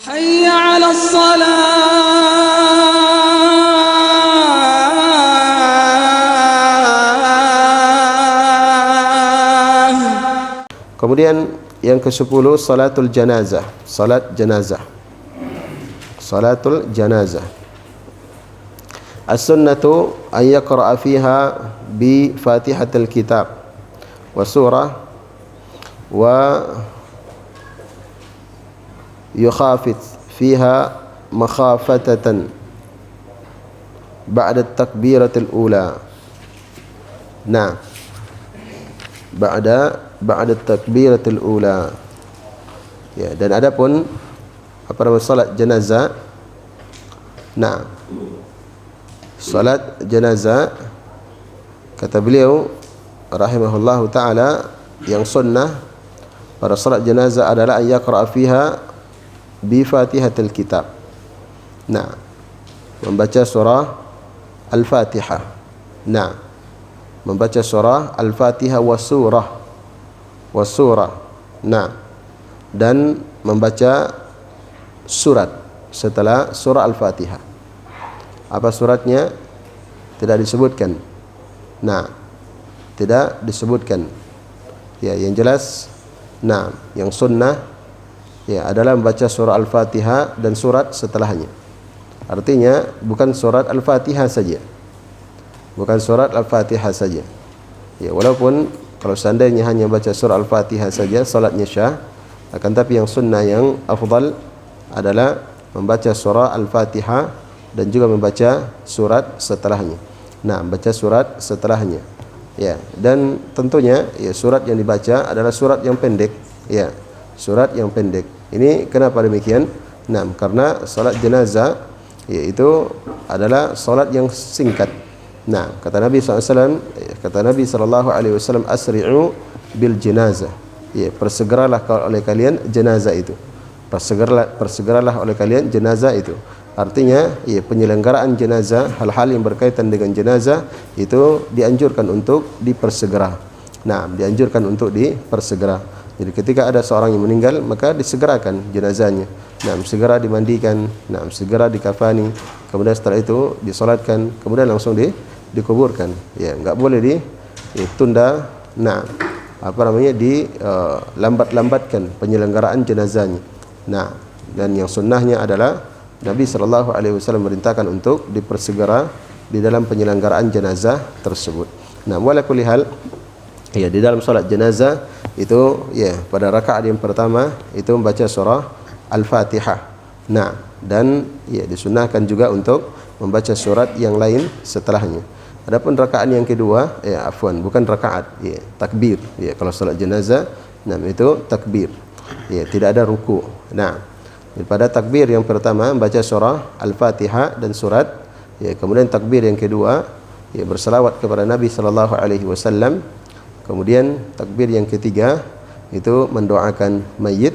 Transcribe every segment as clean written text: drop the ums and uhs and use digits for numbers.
حي على الصلاة. Kemudian yang ke-10 salatul janazah, salat jenazah. Salatul janazah. As-sunnatu an yaqra'a fiha bi Fatihatil Kitab wa surah wa yukhafit fiha makhafatatan ba'da at-takbiratil ula. Nah, ba'da at-takbiratil ula. Ya, dan adapun salat jenazah. Nah, salat jenazah kata beliau rahimahullahu taala yang sunnah pada salat jenazah adalah an yaqra'a fiha bi Fatihatil Kitab. Nah, membaca surah Al-Fatihah. Nah, membaca surah Al-Fatihah wa surah. Nah, dan membaca surat setelah surah Al-Fatihah. Apa suratnya? Tidak disebutkan. Nah, tidak disebutkan. Ya, yang jelas, nah, yang sunnah ya adalah membaca surah Al-Fatihah dan surat setelahnya. Artinya bukan surat Al-Fatihah saja. Bukan surat Al-Fatihah saja. Ya, walaupun kalau seandainya hanya baca surah Al-Fatihah saja salatnya syah, akan tapi yang sunnah yang afdal adalah membaca surah Al-Fatihah dan juga membaca surat setelahnya. Nah, membaca surat setelahnya. Ya, dan tentunya ya surat yang dibaca adalah surat yang pendek. Ya, surat yang pendek. Ini kenapa demikian? Nah, karena salat jenazah yaitu adalah salat yang singkat. Nah, kata Nabi SAW, asri'u bil jenazah. Ya, persegeralah oleh kalian jenazah itu. Persegeralah oleh kalian jenazah itu. Artinya, ya, penyelenggaraan jenazah, hal-hal yang berkaitan dengan jenazah itu dianjurkan untuk dipersegera. Nah, dianjurkan untuk dipersegera. Jadi ketika ada seorang yang meninggal, maka disegerakan jenazahnya. Nah, segera dimandikan, nah, segera dikafani, kemudian setelah itu disolatkan, kemudian langsung dikuburkan. Ya, enggak boleh ditunda. Nah, lambat-lambatkan penyelenggaraan jenazahnya. Nah, dan yang sunnahnya adalah Nabi SAW merintahkan untuk dipersegera di dalam penyelenggaraan jenazah tersebut. Nah, wala kulli hal, ya, di dalam salat jenazah itu ya pada rakaat yang pertama itu membaca surah Al-Fatihah. Nah, dan ya disunnahkan juga untuk membaca surat yang lain setelahnya. Adapun rakaat yang kedua, bukan rakaat, ya, takbir. Ya, kalau salat jenazah, nah itu takbir. Ya, tidak ada ruku'. Nah, pada takbir yang pertama membaca surah Al-Fatihah dan surat. Ya, kemudian takbir yang kedua, ya, berselawat kepada Nabi sallallahu alaihi wasallam. Kemudian takbir yang ketiga itu mendoakan mayit.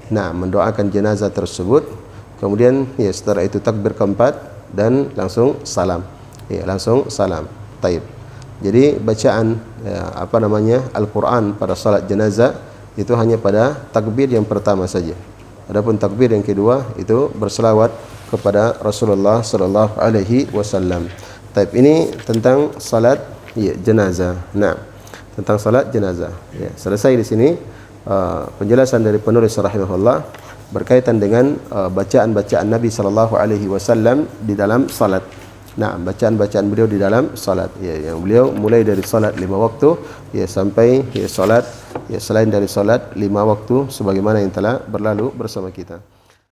Nah, mendoakan jenazah tersebut. Kemudian ya setelah itu takbir keempat dan langsung salam. Ya, langsung salam. Taib. Jadi bacaan Al-Quran pada salat jenazah itu hanya pada takbir yang pertama saja. Adapun takbir yang kedua itu berselawat kepada Rasulullah sallallahu alaihi wasallam. Taib, ini tentang salat ya jenazah. Nah, tentang salat jenazah. Ya, selesai di sini penjelasan dari penulis rahimahullah berkaitan dengan bacaan-bacaan Nabi sallallahu alaihi wasallam di dalam salat. Nah, bacaan-bacaan beliau di dalam salat, ya, yang beliau mulai dari salat 5 waktu ya sampai ya salat ya selain dari salat 5 waktu sebagaimana yang telah berlalu bersama kita.